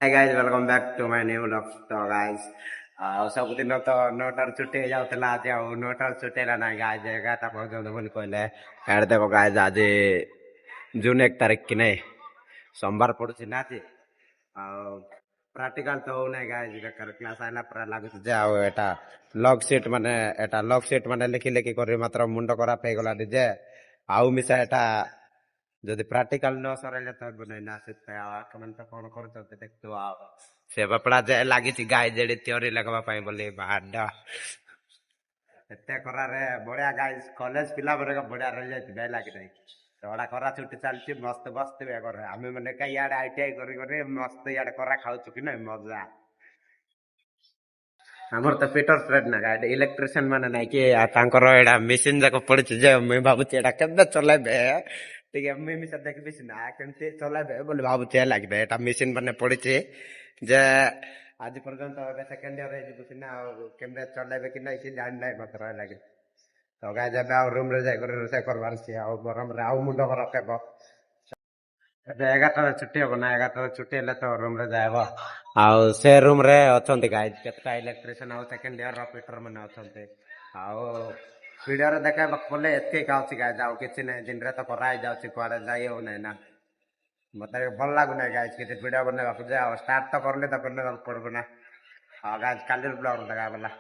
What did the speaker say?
Hi guys, welcome back to my new vlog. So guys, ସବୁଦିନ ତ 9ଟାରୁ ଛୁଟି ହେଇଯାଉଥିଲା ଆଜି ଆଉ 9ଟାରୁ ଛୁଟି ହେଲା ନାହିଁ ଗାଇଜ 11ଟା ପର୍ଯ୍ୟନ୍ତ ବୋଲି କହିଲେ ଏଆଡ଼େ ଦେଖ ଗାଇଜ ଆଜି ଜୁନ 1 ତାରିଖ କି ନାହିଁ ସୋମବାର ପଡୁଛି ନା ଆଜି ଆଉ ପ୍ରାକ୍ଟିକାଲ ତ ହଉନାହିଁ ଗାଇଜ ବେକାର କ୍ଲାସ ଆଇଲା ପୁରା ଲାଗୁଛି ଯେ ଆଉ ଏଟା ଲଗ ସିଟ୍ ମାନେ ଲେଖି ଲେଖି କରି ମାତ୍ର ମୁଣ୍ଡ ଖରାପ ହେଇଗଲାଣି ଯେ ଆଉ ମିଶା ଏଟା ଯଦି ପ୍ରାକ୍ଟିକାଲ ନ ସରାଇଲେ ତ ହେବ ନାହିଁ ନା ସେଥିପାଇଁ ଆଉ ଆଙ୍କମାନେ ତ କଣ କରୁଛନ୍ତି ଦେଖୁଥିବ ଆଉ ସେ ବାପଡ଼ା ଯେ ଲାଗିଛି ଗାଈ ଯେଡି ଥିଓରି ଲେଖବା ପାଇଁ ବୋଲି ବାହାଡ ଏତେ ଖରାରେ ବଢିଆ ଗାଈ କଲେଜ ପିଲା ବେଳେ ବଢିଆ ରହିଯାଇଥିବେ ଲାଗି ନାହିଁ ତଡ଼ା ଖରା ଛୁଟି ଚାଲିଛି ମସ୍ତ ବସିଥିବେ ଘରେ ଆମେ ମାନେ କାଇଁ ଇଆଡେ ITI କରି କରି ମସ୍ତ ଇଆଡେ ଖରା ଖାଉଛୁ କି ନାଇଁ ମଜା ଆମର ତ ପିଟର ଟ୍ରେଡ୍ ନା ଗାଈ ଇଲେକ୍ଟ୍ରିସିଆନ ମାନେ ନାଇଁ କି ତାଙ୍କର ଏଇଟା ମେସିନ ଯାକ ପଡିଛି ଯେ ମୁଁ ଭାବୁଛି ଏଇଟା କେବେ ଚଲେଇବେ ଟିକେ ମୁଇଁ ମିଶା ଦେଖିବି ସିନା କେମିତି ଚଲେଇବେ ବୋଲି ଭାବୁଛି ଲାଗିବେ ଏଟା ମେସିନ ମାନେ ପଡିଛି ଯେ ଆଜି ପର୍ଯ୍ୟନ୍ତ ଏବେ ସେକେଣ୍ଡ ଇୟର ହେଇଯିବୁ ସିନା ଆଉ କେମିତି ଚଲେଇବେ କି ନାଇଁ କି ଜାଣିନାହିଁ ମାତ୍ର ଲାଗେ ତ ଗାଈ ଯେବେ ଆଉ ରୁମ ରେ ଯାଇକରି ରୋଷେଇ କରବାର ଅଛି ଆଉ ଗରମରେ ଆଉ ମୁଣ୍ଡ ଖରାପ ହେବ ଏବେ 11ଟାରେ ଛୁଟି ହବ ନା 11ଟାରେ ଛୁଟି ହେଲେ ତ ରୁମ ରେ ଯାଏବ ଆଉ ସେ ରୁମ ରେ ଅଛନ୍ତି ଗାଈ କେତେଟା ଇଲେକ୍ଟ୍ରିସିଆନ ଆଉ ସେକେଣ୍ଡ ଇୟର ର ଫିଟର ମାନେ ଅଛନ୍ତି ଆଉ ଭିଡିଓରେ ଦେଖେଇବାକୁ ଗଲେ ଏତିକି ଆଉଛି ଗାଈ ଆଉ କିଛି ନାହିଁ ଦିନରେ ତ ଖରା ହେଇଯାଉଛି କୁଆଡେ ଯାଇ ହଉନାହିଁ ନା ମତେ ଭଲ ଲାଗୁନାହିଁ ଗାଈ କିଛି ଭିଡିଓ ବନେଇବାକୁ ଯେ ଆଉ ଷ୍ଟାର୍ଟ ତ କରିଲେ ତ ବନେଇବାକୁ ପଡିବ ନା ଆଉ ଗାଈ କାଲିର ବ୍ଲଗ ଦେଖା ଗଲା